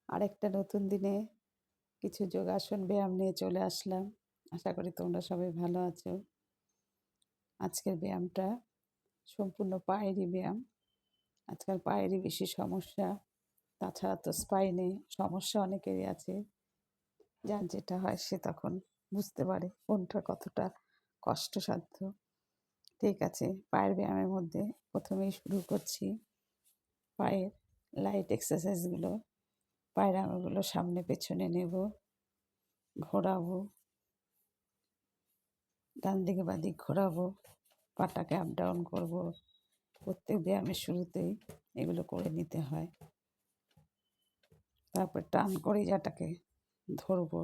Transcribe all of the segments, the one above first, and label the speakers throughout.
Speaker 1: আরেকটা নতুন দিনে কিছু যোগাসন ব্যায়াম নিয়ে চলে আসলাম। আশা করি তোমরা সবাই ভালো আছো। আজকের ব্যায়ামটা সম্পূর্ণ পায়েরই ব্যায়াম। আজকাল পায়েরই বেশি সমস্যা, তাছাড়া তো স্পাইনে সমস্যা অনেকেরই আছে। যার যেটা হয় সে তখন বুঝতে পারে কোনটা কতটা কষ্টসাধ্য। ঠিক আছে, পায়ের ব্যায়ামের মধ্যে প্রথমেই শুরু করছি পায়ের লাইট এক্সারসাইজগুলো। পায়ের আঙুলগুলো সামনে পেছনে নেব, ঘোরাবো, ডান দিকে বাঁ দিক ঘোরাবো, পাটাকে আপ ডাউন করবো। প্রত্যেক ব্যায়ামের শুরুতেই এগুলো করে নিতে হয়। তারপর টান করে যাটাকে ধরবো,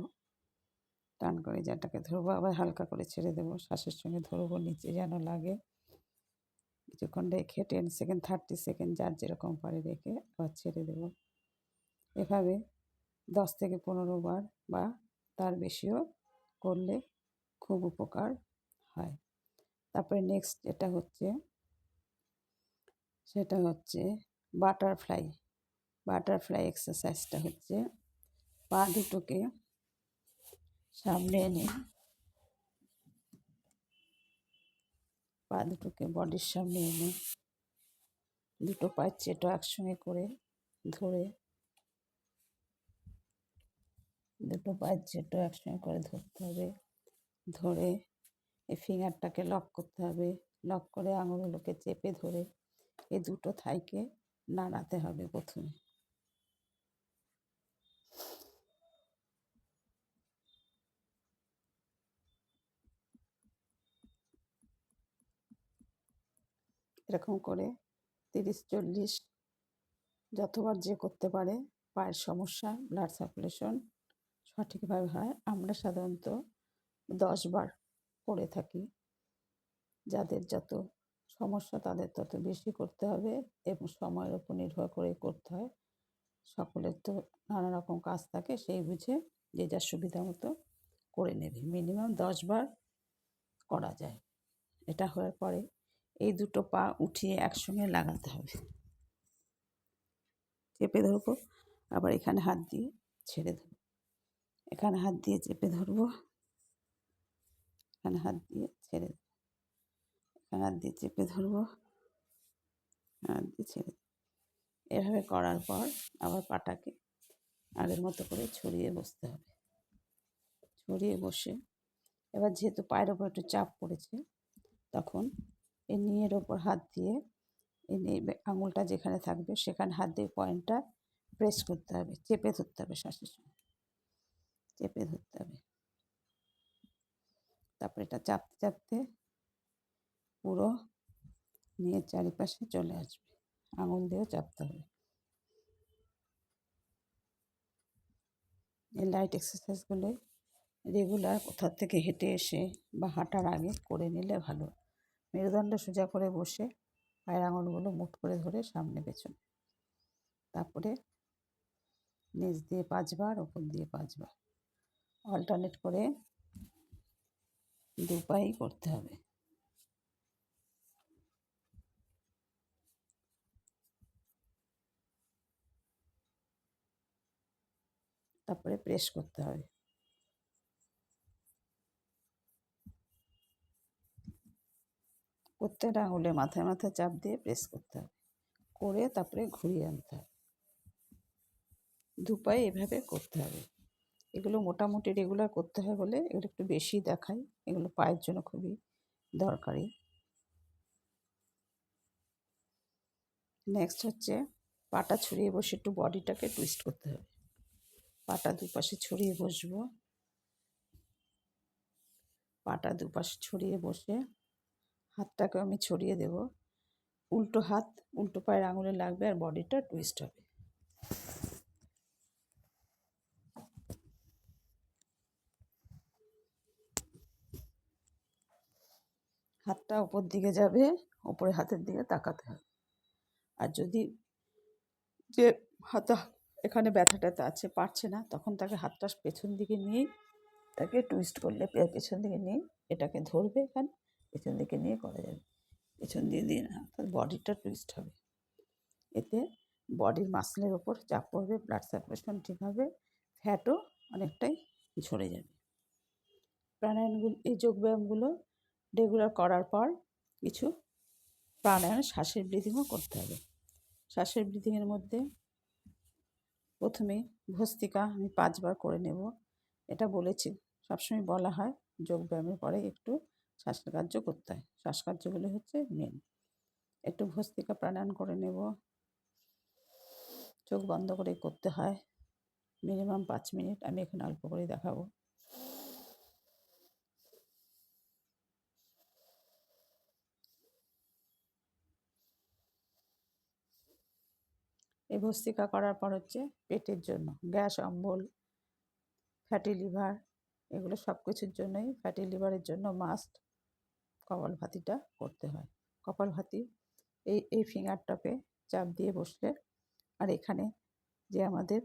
Speaker 1: টান করে যাটাকে ধরবো, আবার হালকা করে ছেড়ে দেবো, শ্বাসের সঙ্গে ধরবো, নিচে যেন লাগে। কিছুক্ষণ রেখে 10 সেকেন্ড 30 সেকেন্ড যার যেরকম পারে রেখে আবার ছেড়ে দেবো। এভাবে 10 থেকে 15 বার বা তার বেশিও করলে খুব উপকার হয়। তারপরে নেক্সট যেটা হচ্ছে সেটা হচ্ছে বাটারফ্লাই। বাটারফ্লাই এক্সারসাইজটা হচ্ছে পা দুটোকে সামনে এনে পা দুটোকে বডির সামনে এনে দুটো পায়ের চেটো একসঙ্গে করে ধরে, দুটো পায়ের চেটো একসঙ্গে করে ধরতে হবে। ধরে এই ফিঙ্গারটাকে লক করতে হবে। লক করে আঙুলগুলোকে চেপে ধরে এই দুটো থাইকে নাড়াতে হবে প্রথমে। এরকম করে 30-40 যতবার যে করতে পারে। পায়ের সমস্যা, ব্লাড সার্কুলেশন সঠিকভাবে হয়। আমরা সাধারণত 10 বার করে থাকি। যাদের যত সমস্যা তাদের তত বেশি করতে হবে এবং সময়ের উপর নির্ভর করে করতে হয়। সকলের তো নানা রকম কাজ থাকে, সেই বুঝে যে যার সুবিধা মতো করে নেবে। মিনিমাম 10 বার করা যায়। এটা হওয়ার পরে এই দুটো পা উঠিয়ে একসঙ্গে লাগাতে হবে। চেপে ধরবো, আবার এখানে হাত দিয়ে ছেড়ে দেবো, এখানে হাত দিয়ে চেপে ধরবো, এখানে হাত দিয়ে ছেড়ে দেবো, এখানে হাত দিয়ে চেপে ধরবো, হাত দিয়ে ছেড়ে দেবো। এভাবে করার পর আবার পাটাকে আগের মতো করে ছড়িয়ে বসতে হবে। ছড়িয়ে বসে এবার যেহেতু পায়ের ওপর একটু চাপ পড়েছে, তখন এই নিয়ের ওপর হাত দিয়ে এই আঙুলটা যেখানে থাকবে সেখানে হাত দিয়ে পয়েন্টটা প্রেস করতে হবে, চেপে ধরতে হবে, শ্বাসের সঙ্গে চেপে ধরতে হবে। তারপরে এটা চাপতে চাপতে পুরো নিয়ের চারিপাশে চলে আসবে। আঙুল দিয়েও চাপতে হবে। এই লাইট এক্সারসাইজগুলো রেগুলার কোথাও থেকে হেঁটে এসে বা হাঁটার আগে করে নিলে ভালো। মেরুদণ্ড সোজা করে বসে পায়ের আঙুলগুলো মুঠ করে ধরে সামনে পেছনে, তারপরে নিচ দিয়ে 5 বার, ওপর দিয়ে 5 বার অল্টারনেট করে দু পায়েই করতে হবে। তারপরে প্রেস করতে হবে। প্রত্যেকটা আঙুলে মাথায় মাথায় চাপ দিয়ে প্রেস করতে হবে, করে তারপরে ঘুরিয়ে আনতে হবে। দু পায়ে এভাবে করতে হবে। এগুলো মোটামুটি রেগুলার করতে হয় বলে এগুলো একটু বেশি দেখায়। এগুলো পায়ের জন্য খুবই দরকারি। নেক্সট হচ্ছে পাটা ছড়িয়ে বসে একটু বডিটাকে টুইস্ট করতে হবে। পাটা দুপাশে ছড়িয়ে বসবো, পাটা দুপাশে ছড়িয়ে বসে হাতটাকে আমি ছড়িয়ে দেব। উল্টো হাত উল্টো পায়ের আঙুলে লাগবে আর বডিটা টুইস্ট হবে। হাতটা ওপর দিকে যাবে, ওপরে হাতের দিকে তাকাতে হবে। আর যদি যে হাতা এখানে ব্যথা ট্যাথা আছে পারছে না, তখন তাকে হাতটা পেছন দিকে নিয়েই তাকে টুইস্ট করলে পেছন দিকে নিয়ে এটাকে ধরবে, এখানে পেছন দিকে নিয়ে করা যাবে। পেছন দিয়ে দিয়ে না, তার বডিটা টুইস্ট হবে। এতে বডির মাসলের ওপর চাপ পড়বে, ব্লাড সার্কুলেশন ঠিক হবে, ফ্যাটও অনেকটাই ঝরে যাবে। প্রাণায়ামগুলো, এই যোগব্যায়ামগুলো রেগুলার করার পর কিছু প্রাণায়াম শ্বাসের ব্রিদিংও করতে হবে। শ্বাসের ব্রিদিংয়ের মধ্যে প্রথমে ভস্ত্রিকা আমি 5 বার করে নেব। এটা বলেছি, সবসময় বলা হয় যোগব্যায়ামের পরে একটু শ্বাসকার্য করতে হয়। শ্বাসকার্যগুলো হচ্ছে মেন। একটু ভস্ত্রিকা প্রাণায়াম করে নেব। চোখ বন্ধ করে করতে হয়, মিনিমাম 5 মিনিট। আমি এখানে অল্প করে দেখাবো। এই ভস্ত্রিকা করার পর হচ্ছে পেটের জন্য গ্যাস, অম্বল, ফ্যাটি লিভার, এগুলো সব কিছুর জন্যই, ফ্যাটি লিভারের জন্য মাস্ট কপালভাতিটা করতে হয়। কপালভাতি এই ফিঙ্গার টপে চাপ দিয়ে বসলে, আর এখানে যে আমাদের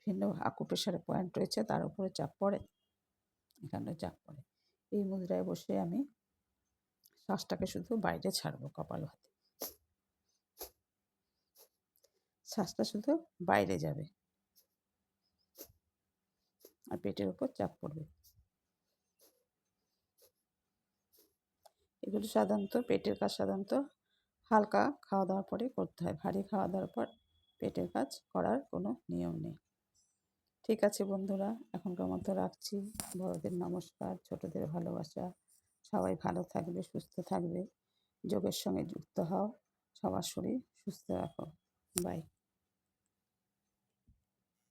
Speaker 1: ভিন্ন আকুপ্রেশার পয়েন্ট রয়েছে তার উপরে চাপ পড়ে, এখানে চাপ পড়ে। এই মুদ্রায় বসে আমি শ্বাসটাকে শুধু বাইরে ছাড়বো। কপালভাতি, শ্বাসটা শুধু বাইরে যাবে আর পেটের উপর চাপ পড়বে। এগুলো সাধারণত পেটের কাজ সাধারণত হালকা খাওয়া দাওয়ার পরে করতে হয়। ভারী খাওয়া দাওয়ার পর পেটের কাজ করার কোনো নিয়ম নেই। ঠিক আছে বন্ধুরা, এখনকার মতো রাখছি। বড়দের নমস্কার, ছোটদের ভালোবাসা। সবাই ভালো থাকবে, সুস্থ থাকবে, যোগের সঙ্গে যুক্ত হও, সবার শরীর সুস্থ রাখো। বাই।